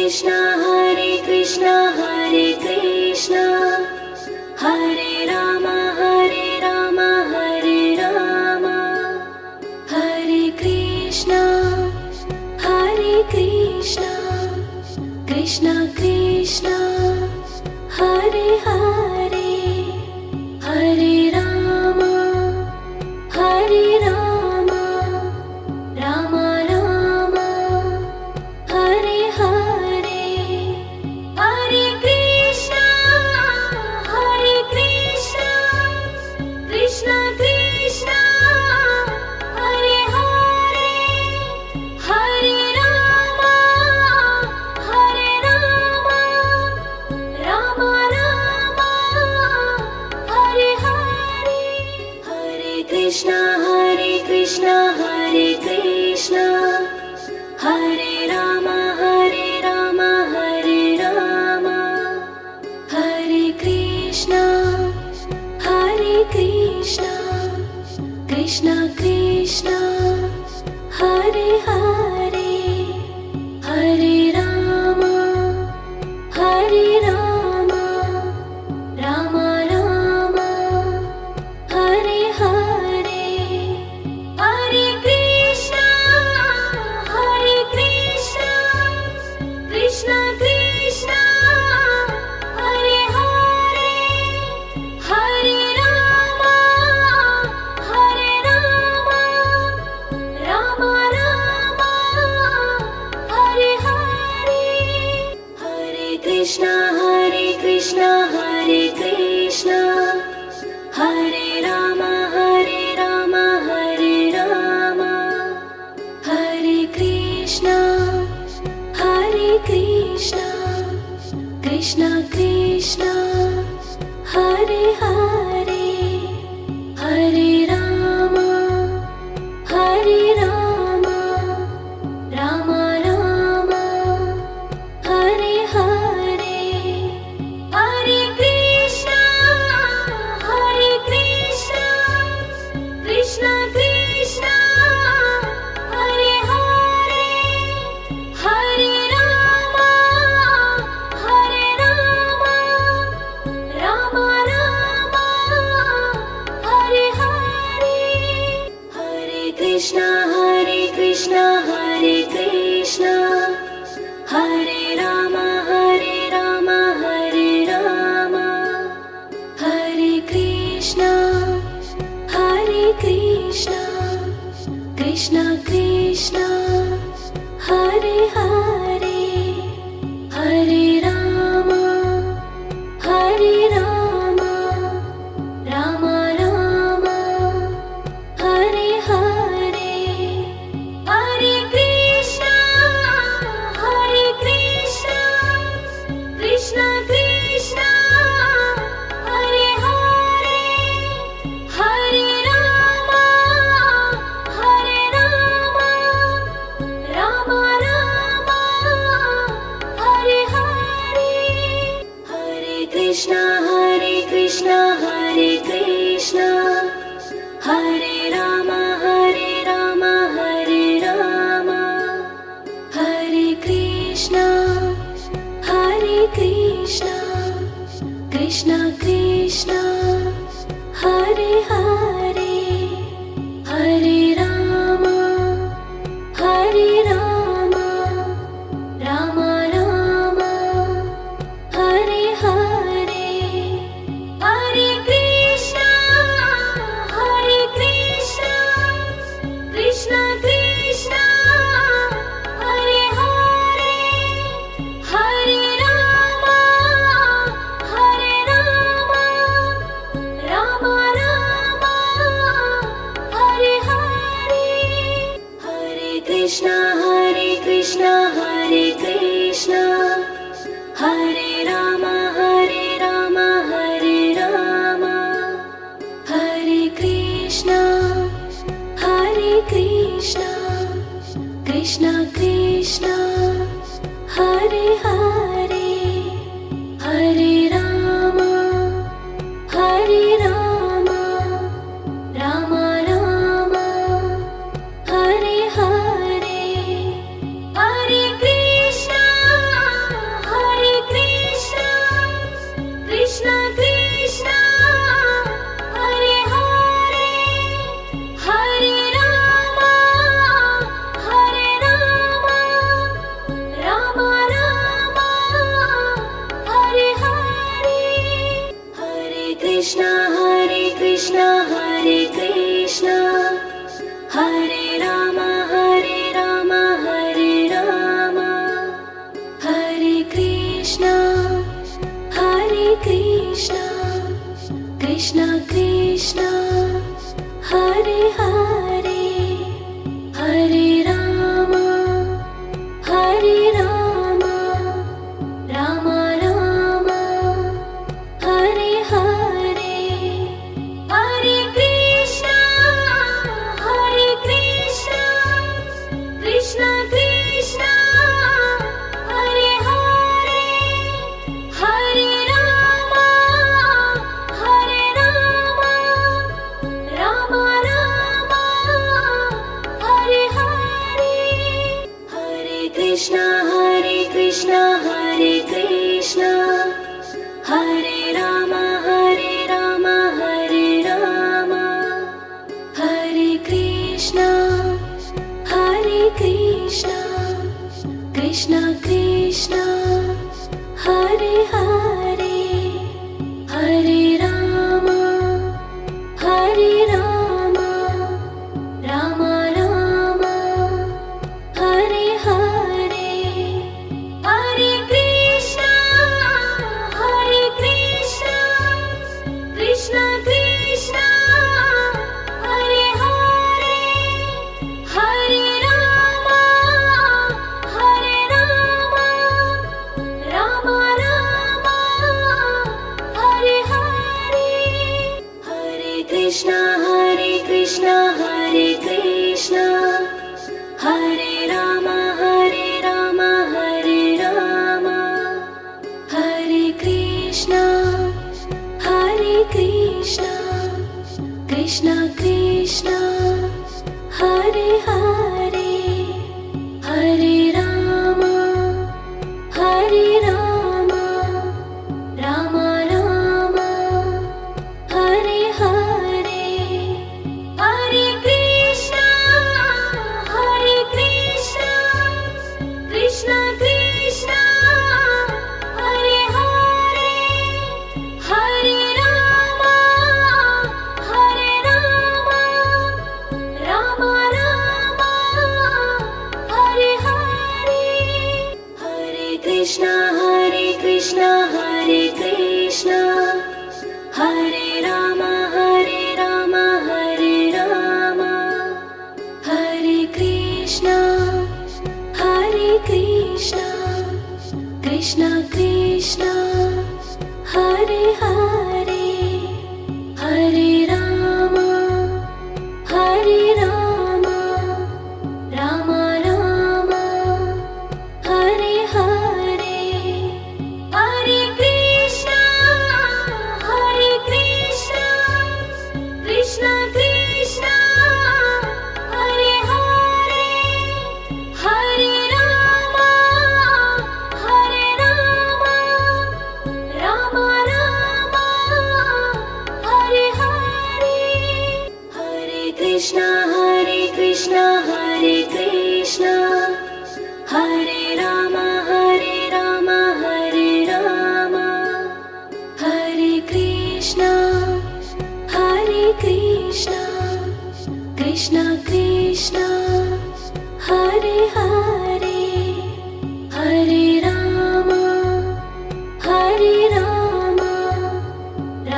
Krishna Hare Krishna Hare Ram Hare Ram Hare Krishna Krishna Krishna Hare Hare Hare Ram Ram Ram Hare Hare Hare Krishna Krishna Krishna Hare Hare Hare Ram Ram Ram Hare Hare Hare Krishna Hare Krishna Hare Ram Hare Ram Hare Krishna Krishna Krishna Hare Hare Hare Ram Ram Ram Hare Hare Hare Krishna Krishna Krishna Hare Hare Hare Ram Ram Ram Hare Hare Hare Krishna Hare Krishna Hare Ram Hare Ram Hare Krishna Krishna Krishna Hare Hare Hare Ram Ram Ram Hare Hare Hare Krishna Krishna Krishna Hare Hare Hare Ram Ram Ram Hare Hare Hare Krishna Hare Krishna Hare Ram Hare Ram Hare Krishna Krishna Krishna Hare Hare Hare Ram Ram Ram Hare Hare Hare Krishna Krishna Krishna Hare Hare Hare Ram Ram Ram Hare Hare Hare Krishna Hare Krishna Hare Ram Hare Ram Hare Krishna Krishna Krishna Hare Hare Hare Ram Ram Ram Hare Hare Hare Krishna Krishna Krishna Hare Hare Hare Ram Ram Ram Hare Hare Hare Krishna Hare Krishna Hare Ram Hare Ram Hare Krishna Krishna Krishna Hare Hare Hare Ram Ram Ram Hare Hare Hare Krishna Krishna Krishna Hare Hare Hare Ram Ram Ram Hare Hare Hare Krishna Krishna Krishna Hare Hare Hare Ram Ram Ram Hare Hare Hare Krishna Hare Krishna Hare Ram Hare Ram Hare Krishna Krishna Krishna Hare Hare Hare Ram Ram Ram Hare Hare Hare Krishna Krishna Krishna Hare Hare Hare Ram Ram Hare Hare Hare Krishna Hare Krishna Hare Ram Hare Ram Hare Krishna Krishna Krishna Hare Hare Hare Ram Ram Hare Hare Hare Krishna Krishna Krishna Hare Hare Hare Ram Ram Hare Hare Hare Krishna Hare Krishna Hare Ram Hare Ram Hare Krishna Krishna Krishna Hare Hare Hare Ram Ram Hare Hare Hare Krishna Krishna Krishna Hare Hare Hare Ram Ram Hare Hare Hare Krishna Hare Krishna Hare Ram Hare Ram Hare Krishna Krishna Krishna Hare Hare Hare Ram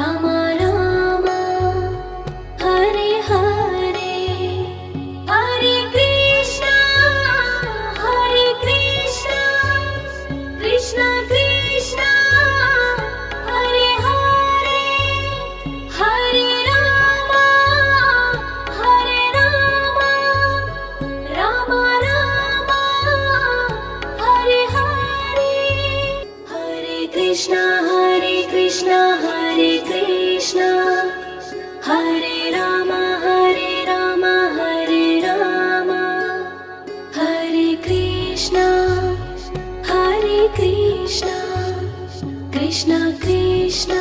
Ram Hare Hare Hare Krishna Krishna Krishna Hare Hare Hare Ram Ram Hare Hare Hare Krishna Hare Krishna Hare Ram Hare Ram Hare Krishna Krishna Krishna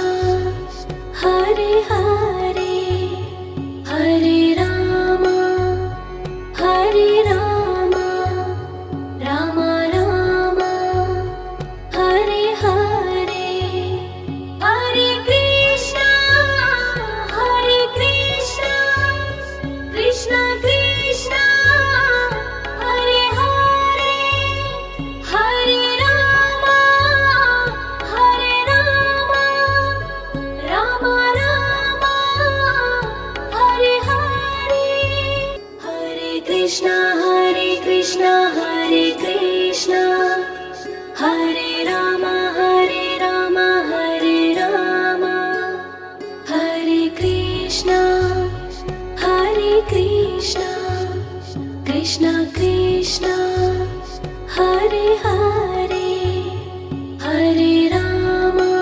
Hare Hare Hare Ram Ram Hare Hare Hare Krishna Krishna Krishna Hare Hare Hare Ram Krishna Krishna Hare Hare Hare Rama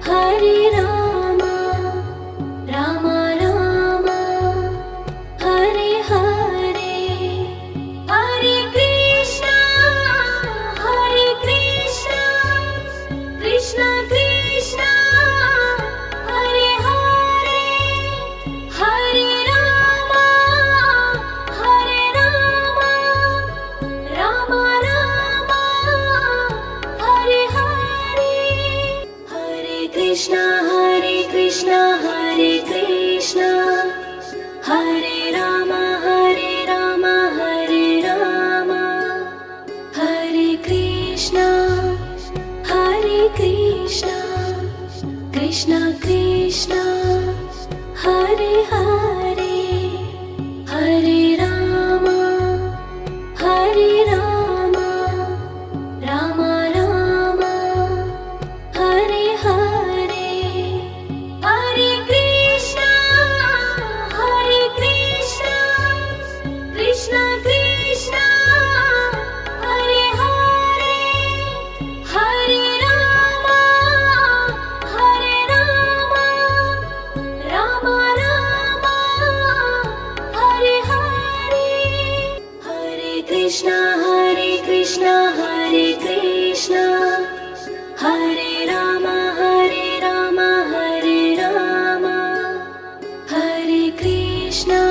Hare Rama Rama Rama Hare Hare Hare Krishna Krishna Krishna Hare Hare Hare Rama Rama Rama Hare Hare Hare Krishna Hare Krishna Hare Rama Hare Rama Hare Krishna Krishna Krishna Hare Hare Hare Rama Rama Rama Hare Hare Hare Krishna Krishna Krishna Hare Hare Hare Rama Rama Rama Hare Hare Hare Krishna Hare Krishna Hare Rama Hare Rama Hare Krishna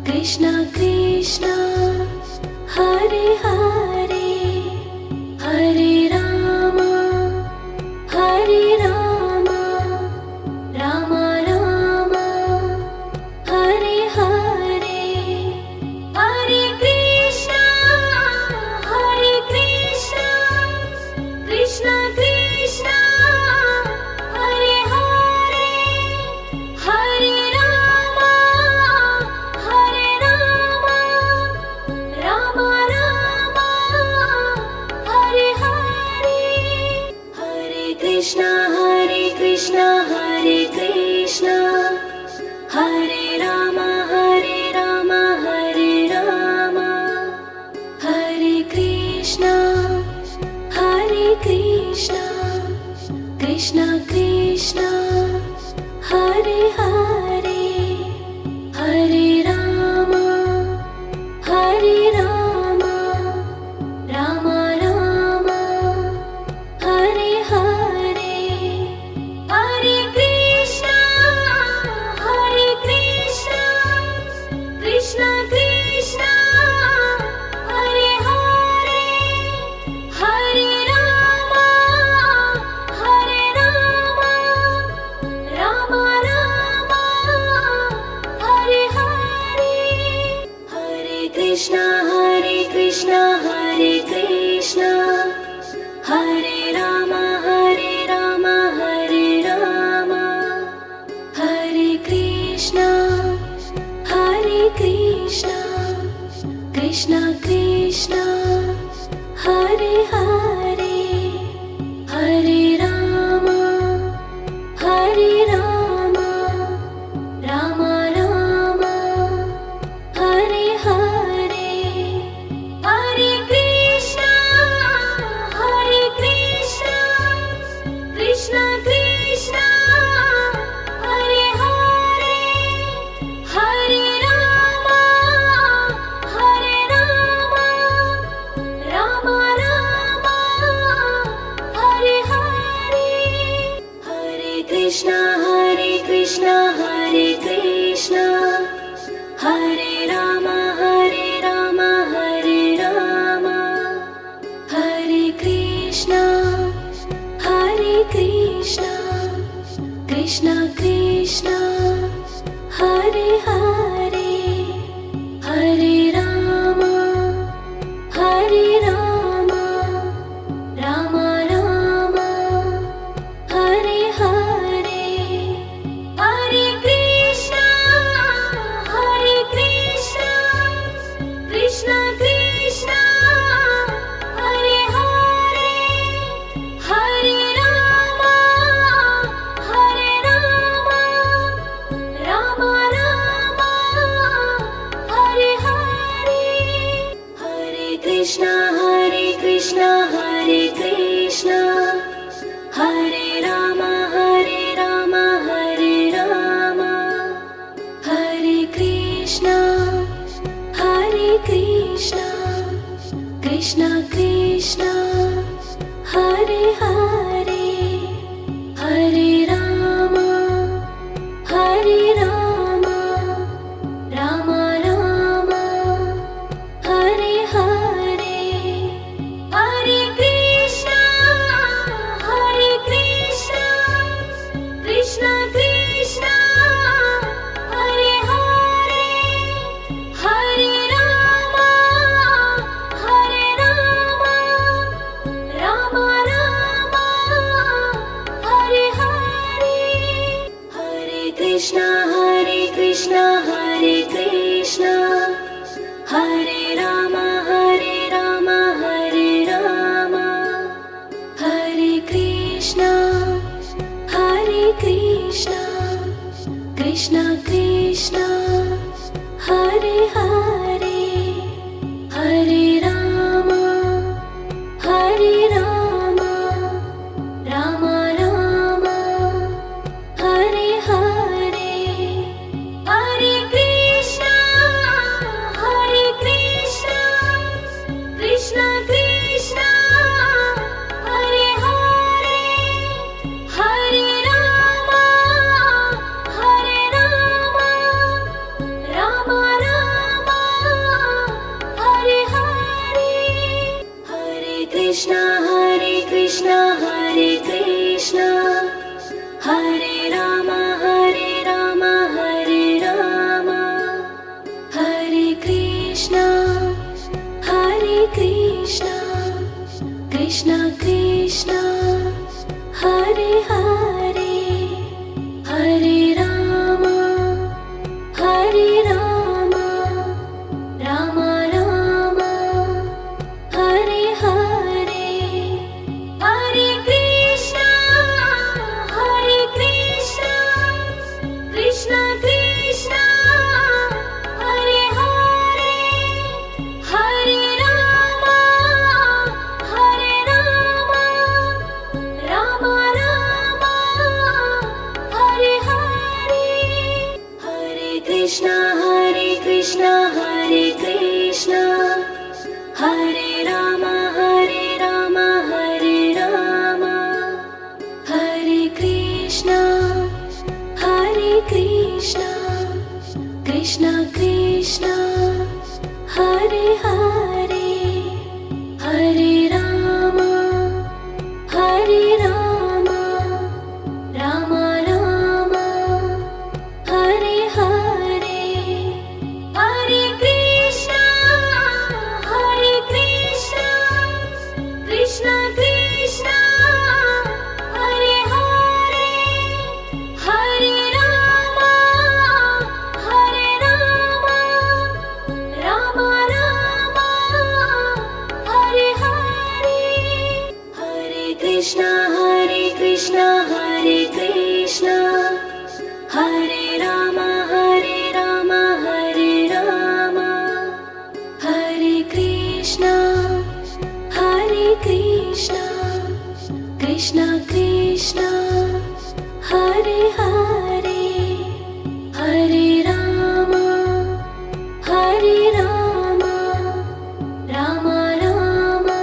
Krishna Krishna Hare Hare Hare Rama Rama Rama Hare Hare Hare Krishna Krishna Krishna Hare Hare Hare Rama Rama Rama Hare Hare Hare Krishna Hare Krishna Hare Rama Hare Rama Hare Krishna Krishna Krishna Hare Hare Hare Rama Rama Rama Hare Hare Hare Krishna Krishna Krishna Hare Hare Hare Rama Rama Rama Hare Hare Hare Krishna Hare Krishna Hare Rama Hare Rama Hare Krishna Krishna Krishna Hare Hare Hare Rama Rama Rama Hare Hare Hare Krishna Krishna Krishna Hare Hare Hare Rama Rama Rama Hare Hare Hare Krishna Hare Krishna Hare Rama Hare Rama Hare Krishna Krishna Krishna Hare Hare Hare Rama Rama Rama Hare Hare Hare Krishna Krishna Krishna Hare Hare Hare Rama Rama Rama Krishna Hare Krishna Hare Rama Hare Rama Hare Krishna Krishna Krishna Hare Hare Hare Rama Rama Rama Hare Hare Hare Krishna Krishna Krishna Hare Hare Hare Rama Rama Rama Hare Hare Hare Krishna Hare Krishna Hare Rama Hare Rama Hare Krishna Krishna Krishna Hare Hare Hare Rama Rama Rama Hare Hare Hare Krishna Krishna Krishna Hare Hare Hare Rama Rama Rama Hare Hare Hare Krishna Hare Krishna Hare Rama Hare Rama Hare Krishna Krishna Krishna Hare Hare Hare Rama Rama Rama Hare Hare Hare Krishna Krishna Krishna Hare Hare Hare Rama Rama Rama Hare Hare Hare Krishna Hare Krishna Hare Rama Hare Rama Hare Krishna Krishna Krishna Hare Hare Hare Rama Rama Rama Hare Hare Hare Krishna Krishna Krishna Hare Hare Hare Rama Rama Rama Hare Hare Hare Krishna Hare Krishna Hare Rama Hare Rama Hare Krishna Krishna Krishna Hare Hare Hare Rama Rama Rama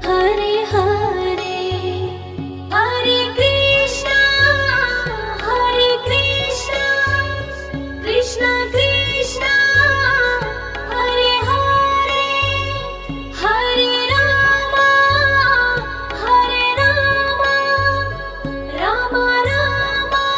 Hare Hare Hare Krishna Krishna Krishna Hare Hare Hare Rama Rama Rama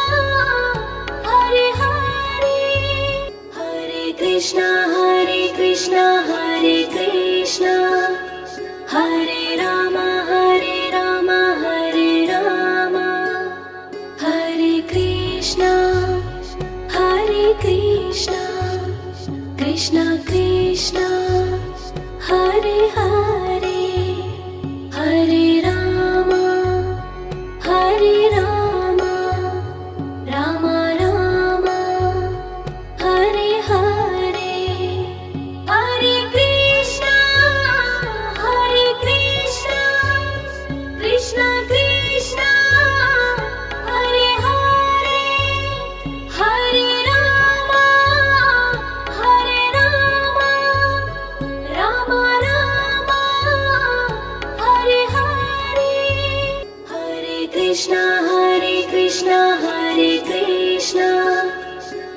Krishna Hare Krishna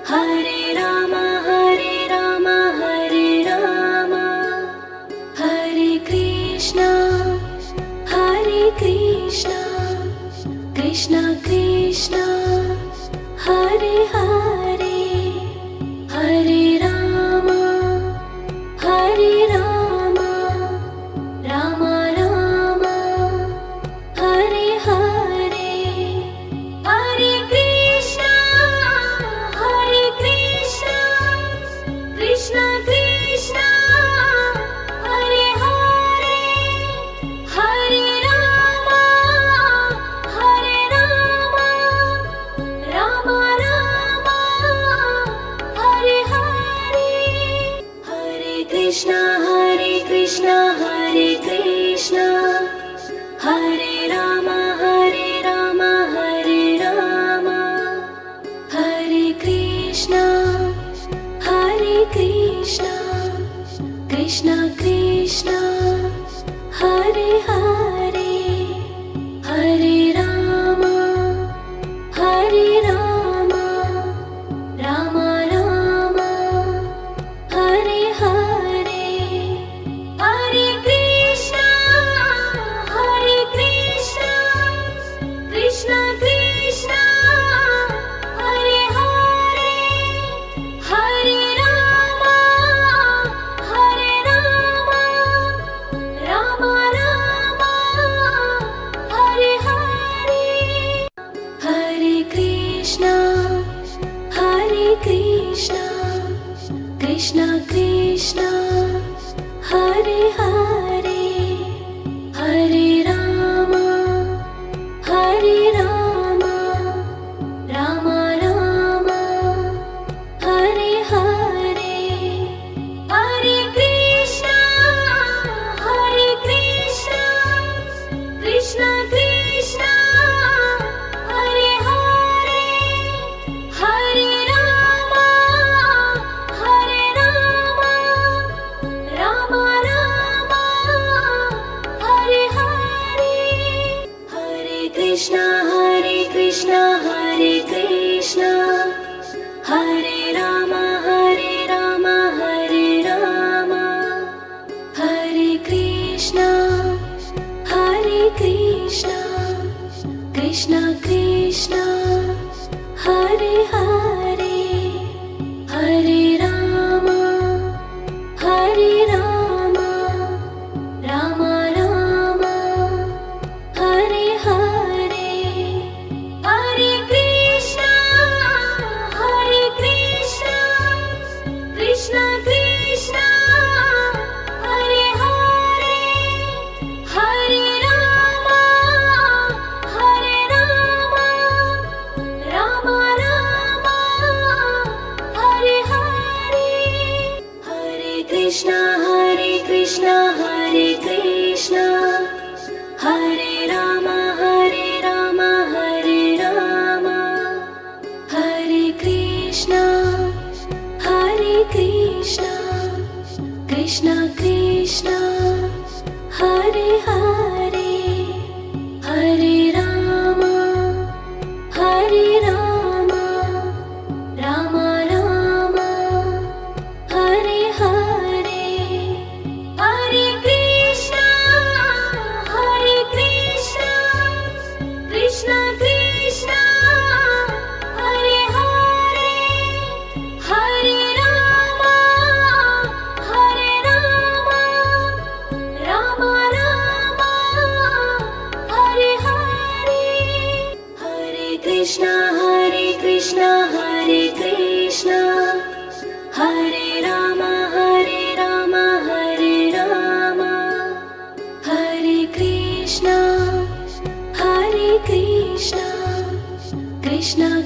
Hare Rama Hare Rama Hare Rama Hare Krishna Krishna Krishna Hare Hare Hare Rama Rama Rama Hare Hare Hare Krishna Krishna Krishna Hare Hare Hare Rama Rama Rama Hare Hare Hare Krishna Hare Krishna Hare Rama Hare Rama Hare Krishna Krishna Krishna Hare Hare Hare Rama Rama Rama Hare Hare Hare Krishna Krishna Krishna Hare Hare Hare Rama Rama Rama Hare Hare Hare Krishna Krishna Krishna Hare Hare Hare Rama Rama Rama Hare Hare Hare Krishna Krishna Krishna Hare Hare Hare Rama Rama Rama Hare Hare Hare Krishna Hare Rama Hare Rama Hare Krishna Krishna Krishna Hare Hare Hare Rama Rama Rama Hare Hare Hare Krishna Krishna Krishna Hare Hare Hare Rama Rama Rama Hare Hare Hare Krishna Hare Rama Hare Rama Hare Krishna Krishna Krishna Hare Hare Hare Rama Rama Rama Hare Hare Hare Krishna Krishna Krishna Hare Hare Hare Rama Rama Rama Hare Hare Hare Krishna Hare Rama Hare Rama Hare Krishna Krishna Krishna